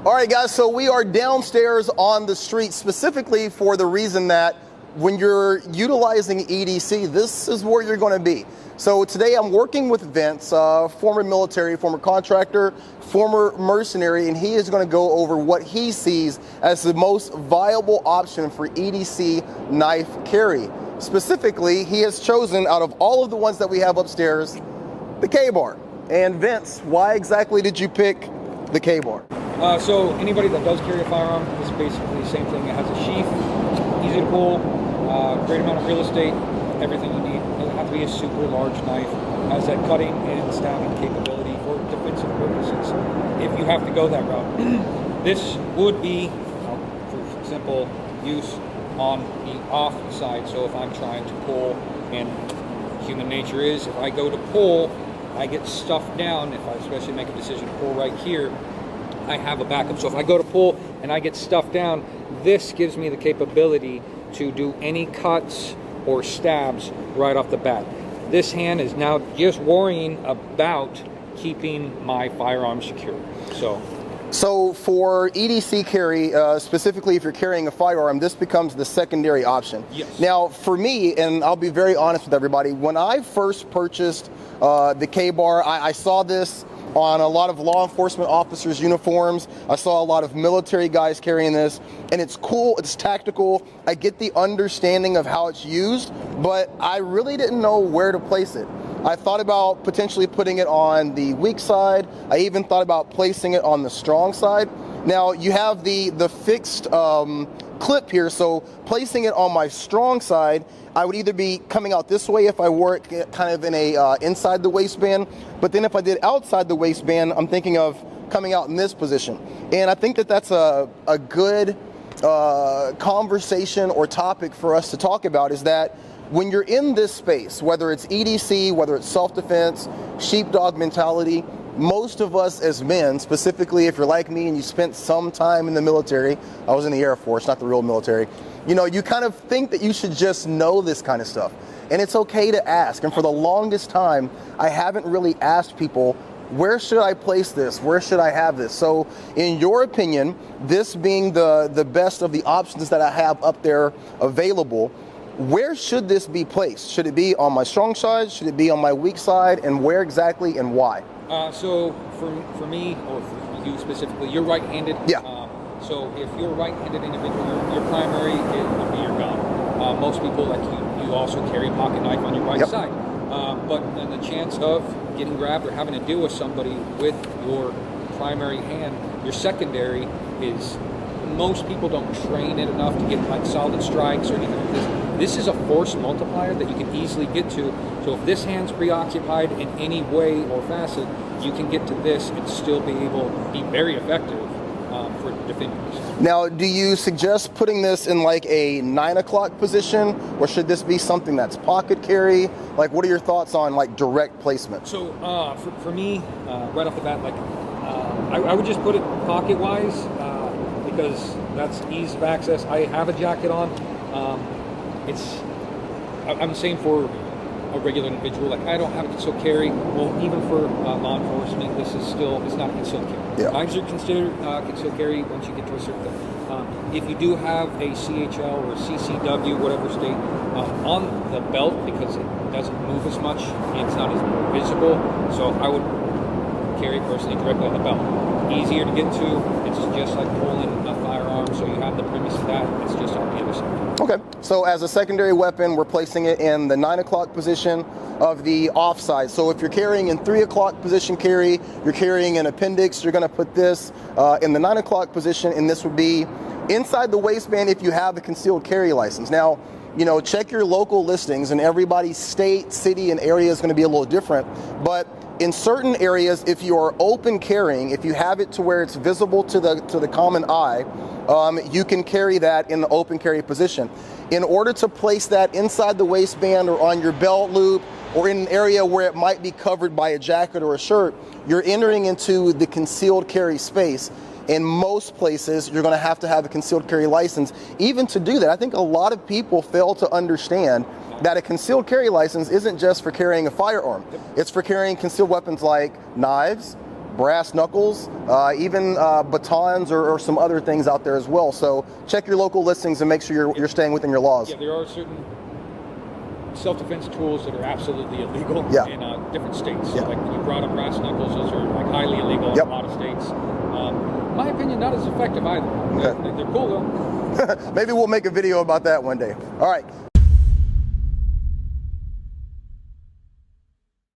All right, guys, so we are downstairs on the street specifically for the reason that when you're utilizing EDC, this is where you're going to be. So today I'm working with Vince, former military, former contractor, former mercenary, and he is going to go over what he sees as the most viable option for EDC knife carry. Specifically, he has chosen out of all of the ones that we have upstairs, the KABAR. And Vince, why exactly did you pick the KABAR? So anybody that does carry a firearm, is basically the same thing. It has a sheath, easy to pull, great amount of real estate, everything you need. It doesn't have to be a super large knife. It has that cutting and stabbing capability for defensive purposes if you have to go that route. This would be, for simple use, on the off side. So if I'm trying to pull, and human nature is, if I go to pull, I get stuffed down. If I especially make a decision to pull right here, I have a backup. So if I go to pull and I get stuffed down, this gives me the capability to do any cuts or stabs right off the bat. This hand is now just worrying about keeping my firearm secure. So for EDC carry, specifically if you're carrying a firearm, this becomes the secondary option. Yes. Now for me, and I'll be very honest with everybody, when I first purchased the KABAR, I saw this on a lot of law enforcement officers' uniforms. I saw a lot of military guys carrying this, and it's cool, it's tactical. I get the understanding of how it's used, but I really didn't know where to place it. I thought about potentially putting it on the weak side. I even thought about placing it on the strong side. Now you have the fixed clip here, so placing it on my strong side, I would either be coming out this way if I wore it kind of in a inside the waistband, but then if I did outside the waistband, I'm thinking of coming out in this position. And I think that that's a good conversation or topic for us to talk about, is that when you're in this space, whether it's EDC, whether it's self-defense, sheepdog mentality, most of us as men, specifically if you're like me and you spent some time in the military, I was in the Air Force, not the real military, you know, you kind of think that you should just know this kind of stuff. And it's okay to ask. And for the longest time, I haven't really asked people, where should I place this? Where should I have this? So in your opinion, this being the best of the options that I have up there available, where should this be placed? Should it be on my strong side? Should it be on my weak side? And where exactly and why? So for me, or for you specifically, you're right-handed. Yeah. So if you're a right-handed individual, your primary would be your gun. Most people, like you also carry a pocket knife on your right side. But then the chance of getting grabbed or having to deal with somebody with your primary hand, your secondary is, most people don't train it enough to get like solid strikes or anything like this. This is a force multiplier that you can easily get to. So if this hand's preoccupied in any way or facet, you can get to this and still be able to be very effective for defending yourself. Now, do you suggest putting this in like a 9 o'clock position, or should this be something that's pocket carry? Like, what are your thoughts on like direct placement? So for me, right off the bat, like I would just put it pocket-wise because that's ease of access. I have a jacket on. I'm saying for a regular individual, like I don't have a concealed carry. Well, even for law enforcement, this is still, it's not a concealed carry. Yeah. Knives are considered concealed carry once you get to a certain thing. If you do have a CHL or CCW, whatever state, on the belt, because it doesn't move as much, it's not as visible. So I would carry personally directly on the belt. Easier to get to. It's just like pulling a firearm, so you have the premise of that. It's just on the other side. Okay, so as a secondary weapon, we're placing it in the 9 o'clock position of the offside. So if you're carrying in 3 o'clock position carry, you're carrying an appendix, you're going to put this in the 9 o'clock position, and this would be inside the waistband if you have a concealed carry license. Now, you know, check your local listings, and everybody's state, city, and area is going to be a little different, but in certain areas, if you are open carrying, if you have it to where it's visible to the common eye, you can carry that in the open carry position. In order to place that inside the waistband or on your belt loop or in an area where it might be covered by a jacket or a shirt, you're entering into the concealed carry space. In most places, you're going to have a concealed carry license. Even to do that, I think a lot of people fail to understand that a concealed carry license isn't just for carrying a firearm. It's for carrying concealed weapons like knives, brass knuckles, even batons or some other things out there as well. So check your local listings and make sure you're staying within your laws. Yeah, there are certain self-defense tools that are absolutely illegal in different states. So like you brought up brass knuckles; those are like highly illegal in a lot of states. In my opinion, not as effective either. They're cool though. Maybe we'll make a video about that one day. All right.